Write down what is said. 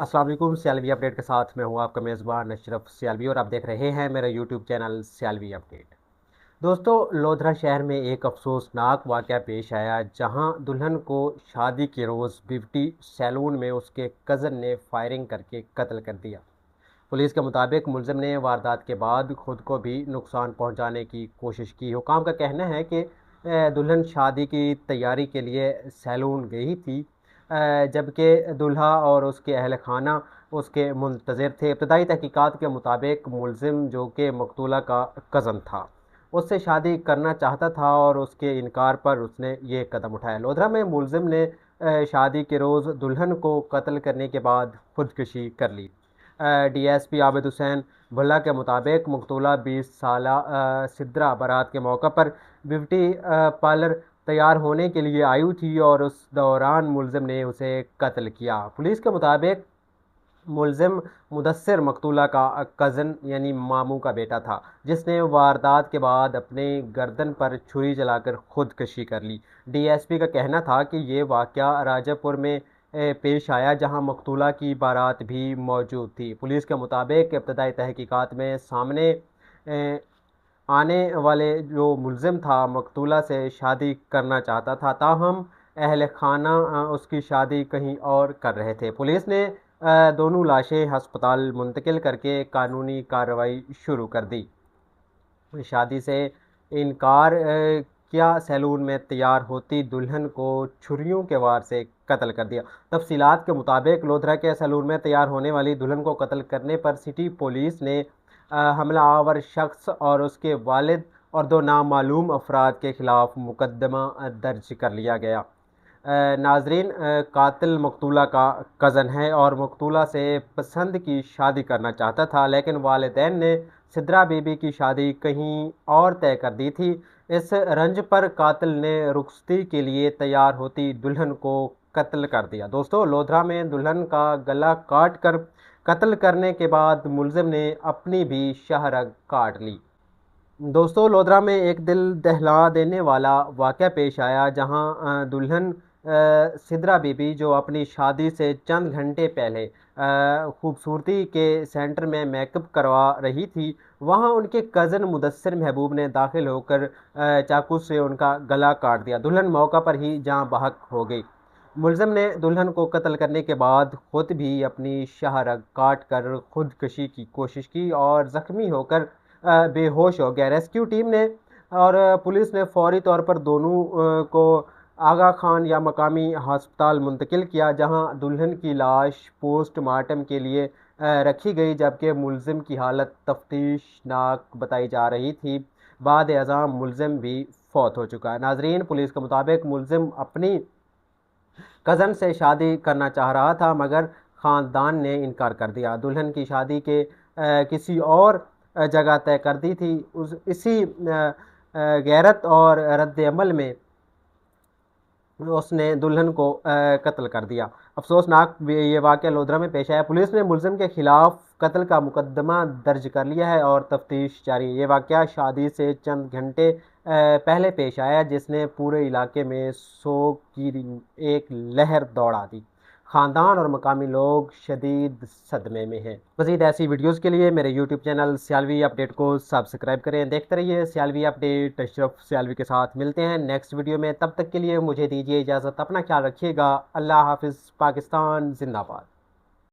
अस्सलाम वालेकुम। सियालवी अपडेट के साथ मैं हूं आपका मेज़बान अशरफ सियालवी और आप देख रहे हैं मेरा यूट्यूब चैनल सियालवी अपडेट। दोस्तों, लोधरा शहर में एक अफसोसनाक वाक़या पेश आया जहां दुल्हन को शादी के रोज़ ब्यूटी सैलून में उसके कज़न ने फायरिंग करके कत्ल कर दिया। पुलिस के मुताबिक मुलजिम ने वारदात के बाद खुद को भी नुकसान पहुंचाने की कोशिश की। हुकाम का कहना है कि दुल्हन शादी की तैयारी के लिए सैलून गई थी, जबकि दूल्हा और उसके अहल खाना उसके मुंतज़िर थे। इब्तदाई तहकीकात के मुताबिक मुलजिम, जो कि मकतूला का कज़न था, उससे शादी करना चाहता था और उसके इनकार पर उसने ये कदम उठाया। लोधरा में मुलजिम ने शादी के रोज़ दुल्हन को कत्ल करने के बाद खुदकुशी कर ली। डीएसपी आबिद हुसैन भुल्ला के मुताबिक मकतूला 20 साला सिद्रा बारात के मौका पर ब्यूटी पार्लर तैयार होने के लिए आई थी और उस दौरान मुलजिम ने उसे कत्ल किया। पुलिस के मुताबिक मुलजिम मुदस्सिर मकतूला का कज़न यानी मामू का बेटा था, जिसने वारदात के बाद अपने गर्दन पर छुरी चलाकर खुदकुशी कर ली। डीएसपी का कहना था कि ये वाक़या राजापुर में पेश आया, जहां मकतूला की बारात भी मौजूद थी। पुलिस के मुताबिक इब्तदाई तहकीकात में सामने आने वाले जो मुलजिम था मकतूला से शादी करना चाहता था, ताहम अहल खाना उसकी शादी कहीं और कर रहे थे। पुलिस ने दोनों लाशें हस्पताल मुंतकिल करके कानूनी कार्रवाई शुरू कर दी। शादी से इनकार किया, सैलून में तैयार होती दुल्हन को छुरियों के वार से कत्ल कर दिया। तफसीलात के मुताबिक लोधरा के सैलून में तैयार होने वाली दुल्हन को कत्ल करने पर सिटी पुलिस ने हमला आवर शख्स और उसके वालिद और 2 नामालूम अफराद के खिलाफ मुकदमा दर्ज कर लिया गया। नाजरीन, कातिल मकतूला का कज़न है और मकतूला से पसंद की शादी करना चाहता था, लेकिन वालिदैन ने सिद्रा बीबी की शादी कहीं और तय कर दी थी। इस रंज पर कातिल ने रुखसती के लिए तैयार होती दुल्हन को कत्ल कर दिया। दोस्तों, लोधरा में दुल्हन का गला काट कर कत्ल करने के बाद मुलजिम ने अपनी भी शाहरग काट ली। दोस्तों, लोधरा में एक दिल दहला देने वाला वाक़या पेश आया जहां दुल्हन सिद्रा बीबी, जो अपनी शादी से चंद घंटे पहले खूबसूरती के सेंटर में मेकअप करवा रही थी, वहां उनके कज़न मुदस्सिर महबूब ने दाखिल होकर चाकू से उनका गला काट दिया। दुल्हन मौका पर ही जाँ बहक हो गई। मुलजिम ने दुल्हन को कत्ल करने के बाद खुद भी अपनी शाहरग काट कर खुदकुशी की कोशिश की और ज़ख्मी होकर बेहोश हो गया। रेस्क्यू टीम ने और पुलिस ने फौरी तौर पर दोनों को आगा खान या मकामी हस्पताल मुंतकिल किया, जहां दुल्हन की लाश पोस्टमार्टम के लिए रखी गई, जबकि मुलजिम की हालत तफ्तीशनाक बताई जा रही थी। बाद अज़ां मुलजिम भी फौत हो चुका है। नाजरीन, पुलिस के मुताबिक मुलजिम अपनी कज़न से शादी करना चाह रहा था, मगर ख़ानदान ने इनकार कर दिया। दुल्हन की शादी के किसी और जगह तय कर दी थी। इसी गैरत और रद्द-ए-अमल में उसने दुल्हन को कत्ल कर दिया। अफसोसनाक ये वाक़या लोधरा में पेश आया। पुलिस ने मुलजिम के खिलाफ कत्ल का मुकदमा दर्ज कर लिया है और तफ्तीश जारी है। ये वाक़या शादी से चंद घंटे पहले पेश आया, जिसने पूरे इलाके में सोग की एक लहर दौड़ा दी। ख़ानदान और मकामी लोग शदीद सदमे में हैं। मज़ीद ऐसी वीडियोज़ के लिए मेरे यूट्यूब चैनल सियालवी अपडेट को सब्सक्राइब करें। देखते रहिए सियालवी अपडेट। अशरफ सियालवी के साथ मिलते हैं नेक्स्ट वीडियो में। तब तक के लिए मुझे दीजिए इजाज़त। अपना ख्याल रखिएगा। अल्लाह हाफ़िज़। पाकिस्तान ज़िंदाबाद।